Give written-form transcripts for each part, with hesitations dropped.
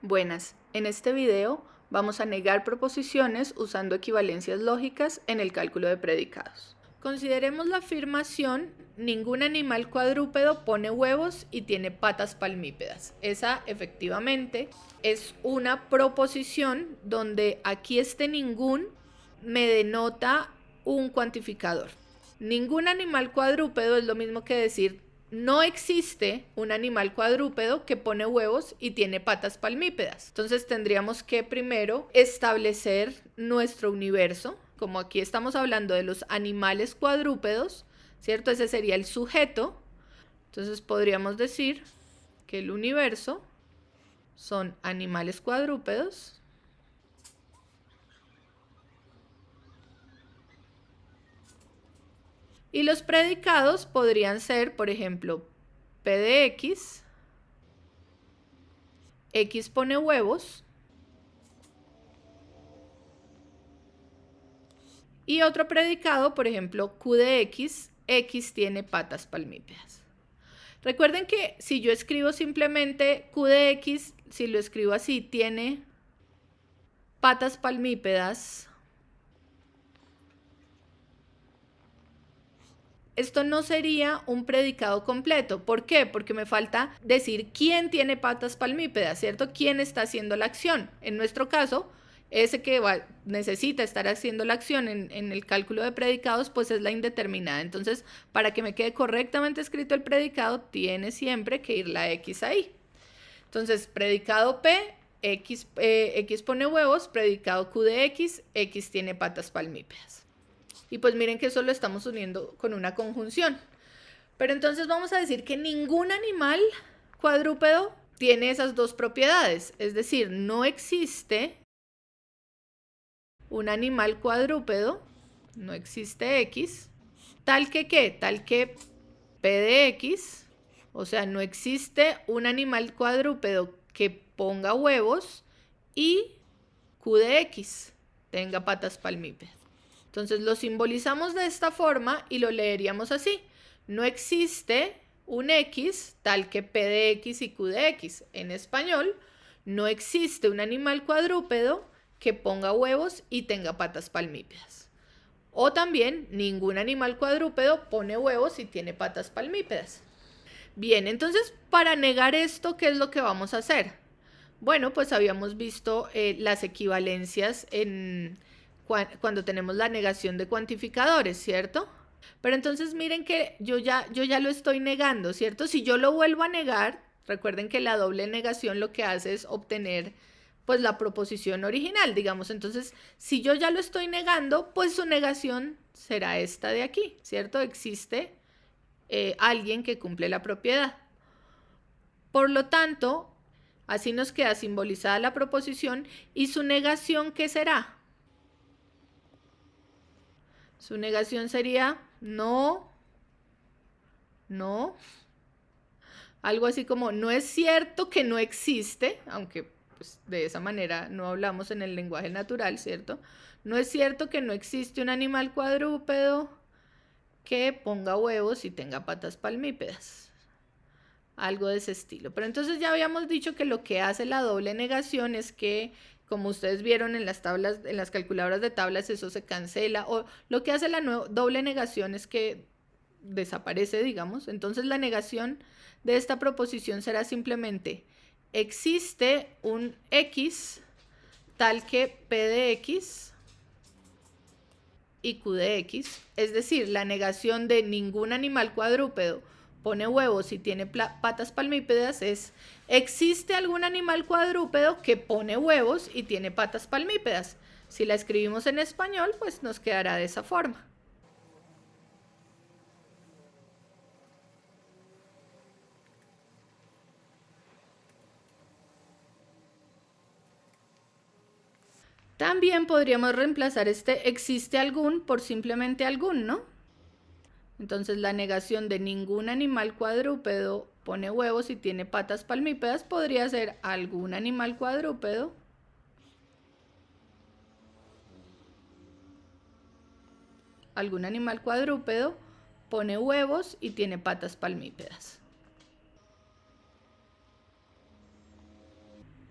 Buenas, en este video vamos a negar proposiciones usando equivalencias lógicas en el cálculo de predicados. Consideremos la afirmación: ningún animal cuadrúpedo pone huevos y tiene patas palmípedas. Esa efectivamente es una proposición donde aquí este ningún me denota un cuantificador. Ningún animal cuadrúpedo es lo mismo que decir no existe un animal cuadrúpedo que pone huevos y tiene patas palmípedas. Entonces tendríamos que primero establecer nuestro universo. Como aquí estamos hablando de los animales cuadrúpedos, ¿cierto? Ese sería el sujeto. Entonces podríamos decir que el universo son animales cuadrúpedos y los predicados podrían ser, por ejemplo, P de X, X pone huevos, y otro predicado, por ejemplo, Q de X, X tiene patas palmípedas. Recuerden que si yo escribo simplemente Q de X, si lo escribo así, tiene patas palmípedas, esto no sería un predicado completo. ¿Por qué? Porque me falta decir quién tiene patas palmípedas, ¿cierto? ¿Quién está haciendo la acción? En nuestro caso, ese que necesita estar haciendo la acción en el cálculo de predicados, pues es la indeterminada. Entonces, para que me quede correctamente escrito el predicado, tiene siempre que ir la X ahí. Entonces, predicado P, X pone huevos, predicado Q de X, X tiene patas palmípedas. Y pues miren que eso lo estamos uniendo con una conjunción. Pero entonces vamos a decir que ningún animal cuadrúpedo tiene esas dos propiedades. Es decir, no existe un animal cuadrúpedo, no existe X, tal que ¿qué? Tal que P de X, o sea, no existe un animal cuadrúpedo que ponga huevos y Q de X tenga patas palmípedas. Entonces lo simbolizamos de esta forma y lo leeríamos así: no existe un X tal que P de X y Q de X. En español, no existe un animal cuadrúpedo que ponga huevos y tenga patas palmípedas. O también, ningún animal cuadrúpedo pone huevos y tiene patas palmípedas. Bien, entonces para negar esto, ¿qué es lo que vamos a hacer? Bueno, pues habíamos visto las equivalencias cuando tenemos la negación de cuantificadores, ¿cierto? Pero entonces miren que yo ya lo estoy negando, ¿cierto? Si yo lo vuelvo a negar, recuerden que la doble negación lo que hace es obtener pues la proposición original, digamos. Entonces, si yo ya lo estoy negando, pues su negación será esta de aquí, ¿cierto? Existe alguien que cumple la propiedad. Por lo tanto, así nos queda simbolizada la proposición. ¿Y su negación qué será? Su negación sería no, algo así como no es cierto que no existe, aunque pues, de esa manera no hablamos en el lenguaje natural, ¿cierto? No es cierto que no existe un animal cuadrúpedo que ponga huevos y tenga patas palmípedas. Algo de ese estilo. Pero entonces ya habíamos dicho que lo que hace la doble negación es que, como ustedes vieron en las tablas, en las calculadoras de tablas, eso se cancela, o lo que hace la doble negación es que desaparece, digamos. Entonces la negación de esta proposición será simplemente: existe un X tal que P de X y Q de X, es decir, la negación de ningún animal cuadrúpedo pone huevos y tiene patas palmípedas es: ¿existe algún animal cuadrúpedo que pone huevos y tiene patas palmípedas? Si la escribimos en español, pues nos quedará de esa forma. También podríamos reemplazar este existe algún por simplemente algún, ¿no? Entonces la negación de ningún animal cuadrúpedo pone huevos y tiene patas palmípedas podría ser algún animal cuadrúpedo pone huevos y tiene patas palmípedas.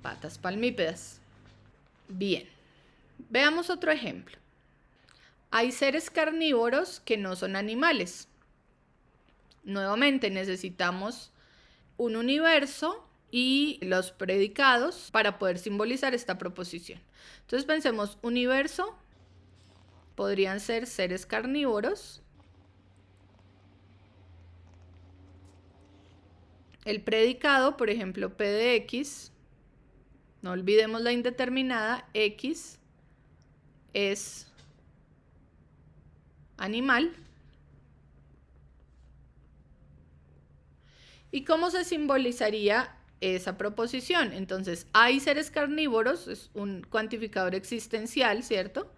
patas palmípedas. Bien, veamos otro ejemplo. Hay seres carnívoros que no son animales. Nuevamente necesitamos un universo y los predicados para poder simbolizar esta proposición. Entonces pensemos, universo podrían ser seres carnívoros. El predicado, por ejemplo, P de X, no olvidemos la indeterminada, X es animal. ¿Y cómo se simbolizaría esa proposición? Entonces, hay seres carnívoros, es un cuantificador existencial, ¿cierto?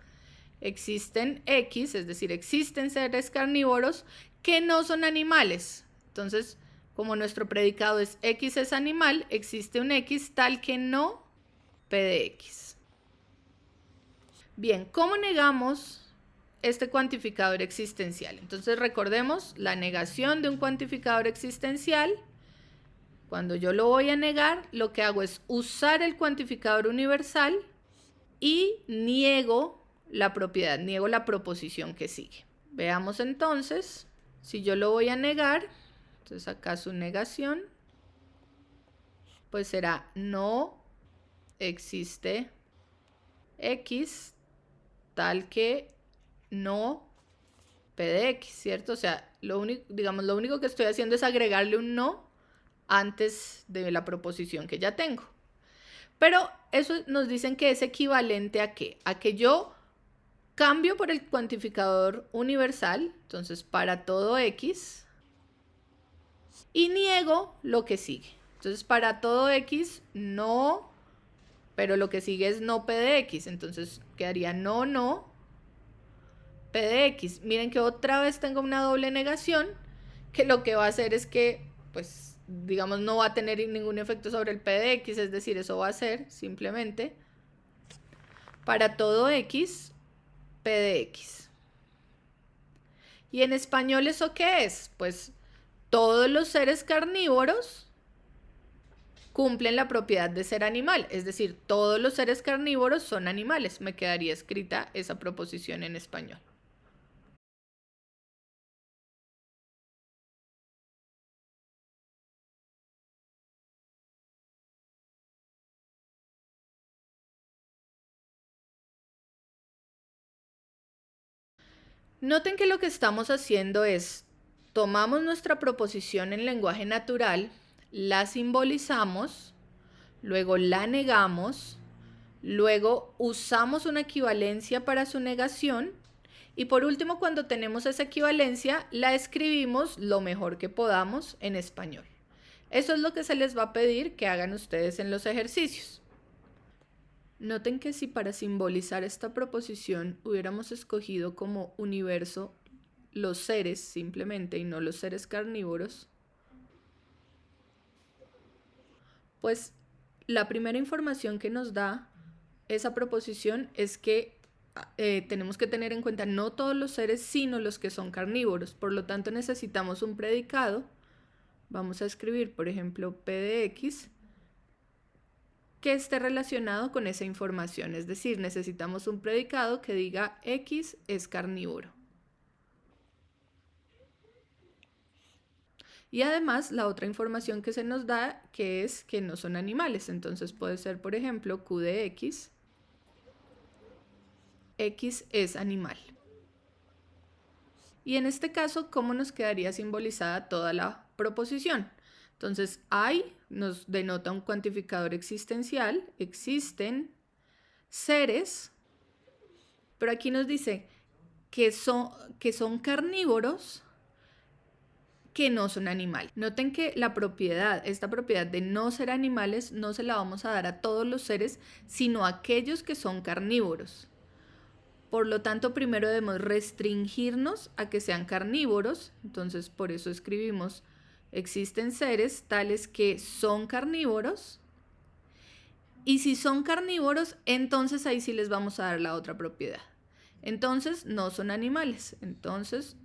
Existen X, es decir, existen seres carnívoros que no son animales. Entonces, como nuestro predicado es X es animal, existe un X tal que no P de X. Bien, ¿cómo negamos este cuantificador existencial? Entonces recordemos la negación de un cuantificador existencial. Cuando yo lo voy a negar, lo que hago es usar el cuantificador universal y niego la propiedad, niego la proposición que sigue. Veamos entonces, si yo lo voy a negar, entonces acá su negación, pues será no existe X tal que no P de X, ¿cierto? O sea, lo único que estoy haciendo es agregarle un no antes de la proposición que ya tengo. Pero eso nos dicen que es equivalente a ¿qué? A que yo cambio por el cuantificador universal, entonces para todo X, y niego lo que sigue. Entonces para todo X no, pero lo que sigue es no P de X, entonces quedaría no, P de X. Miren que otra vez tengo una doble negación, que lo que va a hacer es que, pues, digamos, no va a tener ningún efecto sobre el P de X, es decir, eso va a ser simplemente para todo X, P de X. ¿Y en español eso qué es? Pues todos los seres carnívoros cumplen la propiedad de ser animal, es decir, todos los seres carnívoros son animales. Me quedaría escrita esa proposición en español. Noten que lo que estamos haciendo es, tomamos nuestra proposición en lenguaje natural, la simbolizamos, luego la negamos, luego usamos una equivalencia para su negación y por último, cuando tenemos esa equivalencia, la escribimos lo mejor que podamos en español. Eso es lo que se les va a pedir que hagan ustedes en los ejercicios. Noten que si para simbolizar esta proposición hubiéramos escogido como universo los seres simplemente y no los seres carnívoros, pues la primera información que nos da esa proposición es que tenemos que tener en cuenta no todos los seres, sino los que son carnívoros. Por lo tanto, necesitamos un predicado. Vamos a escribir, por ejemplo, P de X, que esté relacionado con esa información. Es decir, necesitamos un predicado que diga X es carnívoro. Y además, la otra información que se nos da, que es que no son animales. Entonces puede ser, por ejemplo, Q de X. X es animal. Y en este caso, ¿cómo nos quedaría simbolizada toda la proposición? Entonces, hay nos denota un cuantificador existencial, existen seres, pero aquí nos dice que son carnívoros que no son animales. Noten que esta propiedad de no ser animales no se la vamos a dar a todos los seres, sino a aquellos que son carnívoros. Por lo tanto, primero debemos restringirnos a que sean carnívoros, entonces por eso escribimos existen seres tales que son carnívoros, y si son carnívoros, entonces ahí sí les vamos a dar la otra propiedad. Entonces no son animales, entonces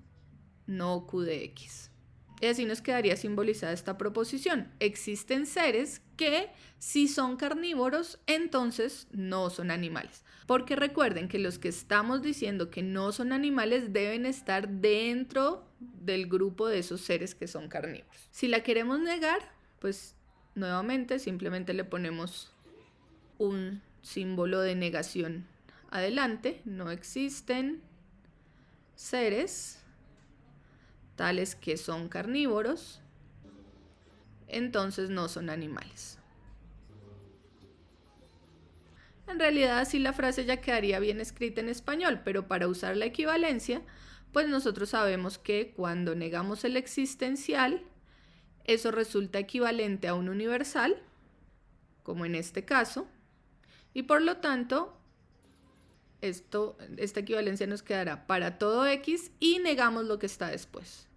no Q de X. Y así nos quedaría simbolizada esta proposición. Existen seres que, si son carnívoros, entonces no son animales. Porque recuerden que los que estamos diciendo que no son animales deben estar dentro del grupo de esos seres que son carnívoros. Si la queremos negar, pues nuevamente simplemente le ponemos un símbolo de negación adelante. No existen seres tales que son carnívoros, entonces no son animales. En realidad así la frase ya quedaría bien escrita en español, pero para usar la equivalencia, pues nosotros sabemos que cuando negamos el existencial, eso resulta equivalente a un universal, como en este caso, y por lo tanto, esta equivalencia nos quedará para todo X y negamos lo que está después.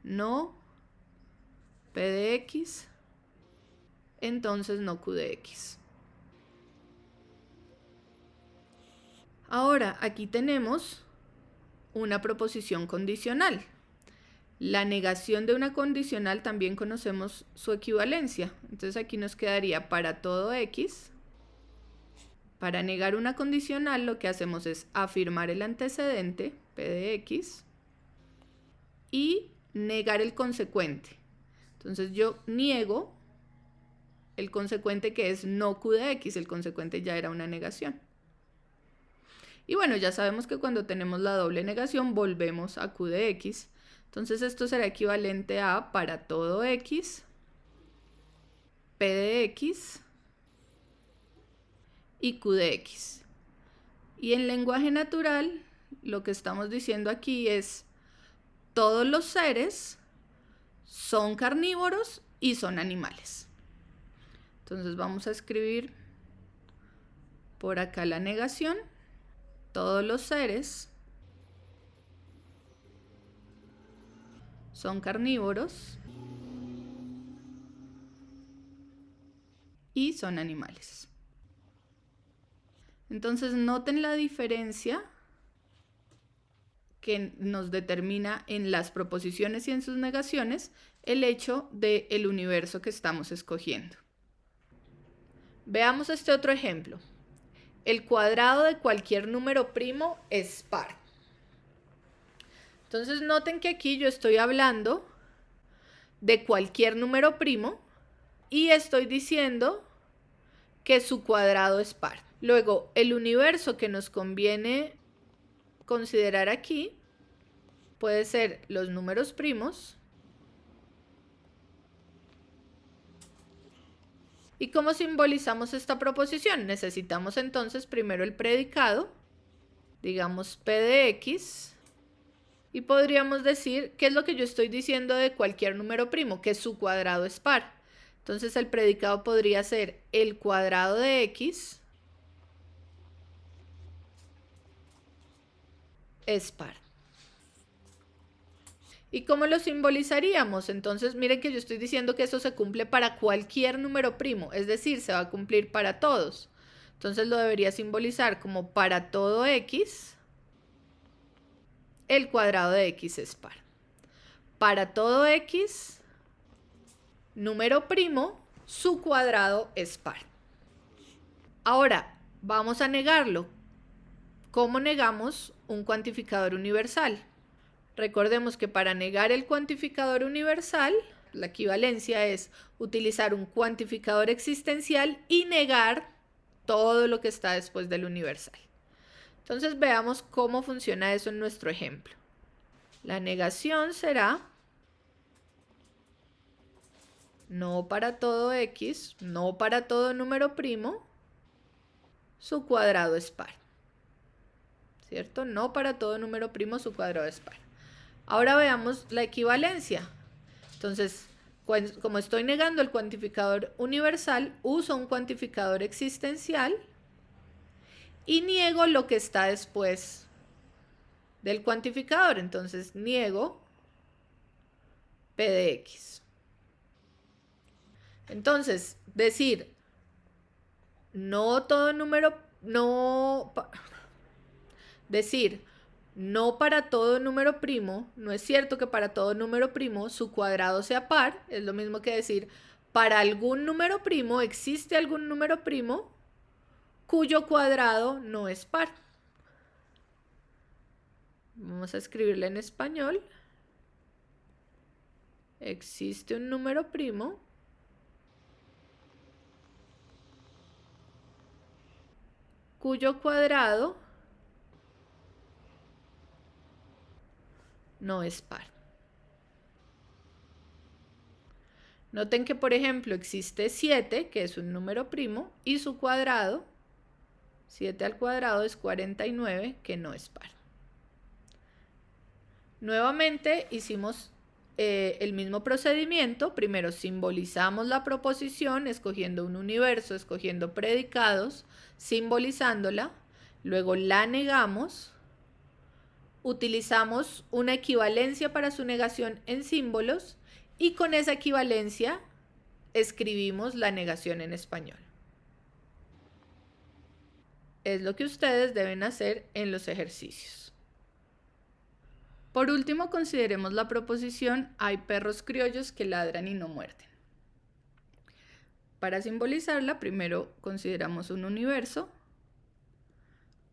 No P de X, entonces no Q de X. Ahora, aquí tenemos una proposición condicional. La negación de una condicional también conocemos su equivalencia. Entonces aquí nos quedaría para todo X. Para negar una condicional lo que hacemos es afirmar el antecedente, P de X, y negar el consecuente. Entonces yo niego el consecuente que es no Q de X, el consecuente ya era una negación. Y bueno, ya sabemos que cuando tenemos la doble negación volvemos a Q de X. Entonces esto será equivalente a para todo X, P de X y Q de X. Y en lenguaje natural lo que estamos diciendo aquí es todos los seres son carnívoros y son animales. Entonces vamos a escribir por acá la negación. Todos los seres son carnívoros y son animales. Entonces noten la diferencia que nos determina en las proposiciones y en sus negaciones el hecho del universo que estamos escogiendo. Veamos este otro ejemplo. El cuadrado de cualquier número primo es par. Entonces noten que aquí yo estoy hablando de cualquier número primo y estoy diciendo que su cuadrado es par. Luego, el universo que nos conviene considerar aquí puede ser los números primos. ¿Y cómo simbolizamos esta proposición? Necesitamos entonces primero el predicado, digamos P de X, y podríamos decir qué es lo que yo estoy diciendo de cualquier número primo, que su cuadrado es par. Entonces el predicado podría ser el cuadrado de X es par. ¿Y cómo lo simbolizaríamos? Entonces miren que yo estoy diciendo que eso se cumple para cualquier número primo, es decir, se va a cumplir para todos. Entonces lo debería simbolizar como para todo X, el cuadrado de X es par. Para todo X, número primo, su cuadrado es par. Ahora, vamos a negarlo. ¿Cómo negamos un cuantificador universal? Recordemos que para negar el cuantificador universal, la equivalencia es utilizar un cuantificador existencial y negar todo lo que está después del universal. Entonces veamos cómo funciona eso en nuestro ejemplo. La negación será no para todo X, no para todo número primo, su cuadrado es par. ¿Cierto? No para todo número primo, su cuadrado es par. Ahora veamos la equivalencia. Entonces, como estoy negando el cuantificador universal, uso un cuantificador existencial y niego lo que está después del cuantificador. Entonces, niego P de X. Entonces, decir no todo número, decir No para todo número primo, no es cierto que para todo número primo su cuadrado sea par, es lo mismo que decir, para algún número primo existe algún número primo cuyo cuadrado no es par. Vamos a escribirla en español. Existe un número primo cuyo cuadrado no es par. Noten que, por ejemplo, existe 7, que es un número primo, y su cuadrado, 7 al cuadrado es 49, que no es par. Nuevamente hicimos el mismo procedimiento. Primero simbolizamos la proposición escogiendo un universo, escogiendo predicados, simbolizándola. Luego la negamos. Utilizamos una equivalencia para su negación en símbolos y con esa equivalencia escribimos la negación en español. Es lo que ustedes deben hacer en los ejercicios. Por último, consideremos la proposición: hay perros criollos que ladran y no muerden. Para simbolizarla, primero consideramos un universo.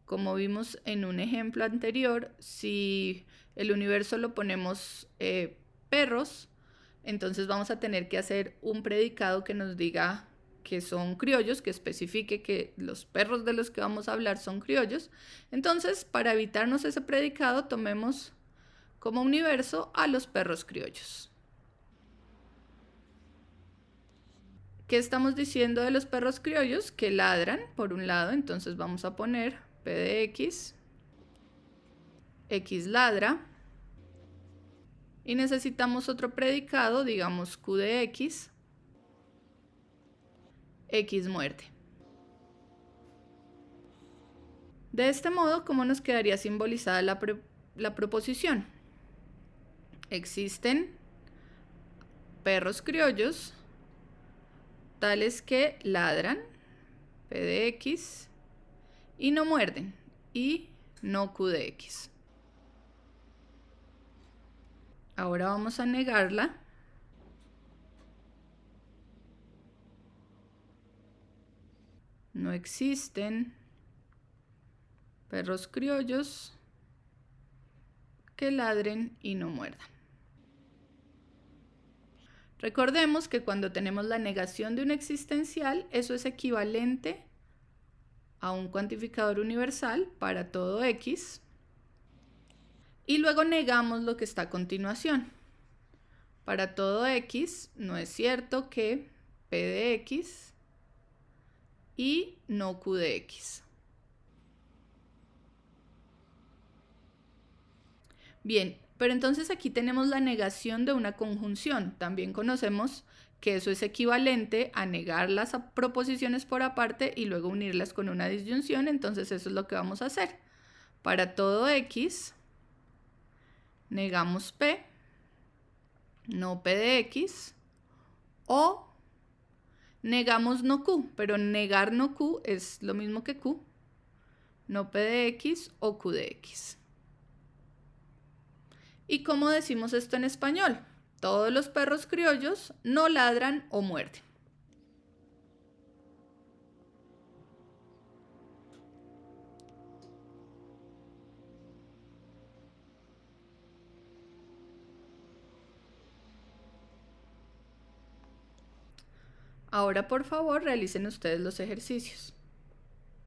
Como vimos en un ejemplo anterior, si el universo lo ponemos perros, entonces vamos a tener que hacer un predicado que nos diga que son criollos, que especifique que los perros de los que vamos a hablar son criollos. Entonces, para evitarnos ese predicado, tomemos como universo a los perros criollos. ¿Qué estamos diciendo de los perros criollos? Que ladran, por un lado, entonces vamos a poner P de X, X ladra, y necesitamos otro predicado, digamos Q de X, X muerde. De este modo, ¿cómo nos quedaría simbolizada la proposición? Existen perros criollos tales que ladran, P de X, y no muerden, y no Q de X. Ahora vamos a negarla. No existen perros criollos que ladren y no muerdan. Recordemos que cuando tenemos la negación de un existencial, eso es equivalente a un cuantificador universal para todo X. Y luego negamos lo que está a continuación. Para todo X, no es cierto que P de X y no Q de X. Bien, pero entonces aquí tenemos la negación de una conjunción. También conocemos que eso es equivalente a negar las proposiciones por aparte y luego unirlas con una disyunción. Entonces eso es lo que vamos a hacer. Para todo X, negamos P, no P de X, o negamos no Q, pero negar no Q es lo mismo que Q, no P de X o Q de X. ¿Y cómo decimos esto en español? Todos los perros criollos no ladran o muerden. Ahora, por favor, realicen ustedes los ejercicios.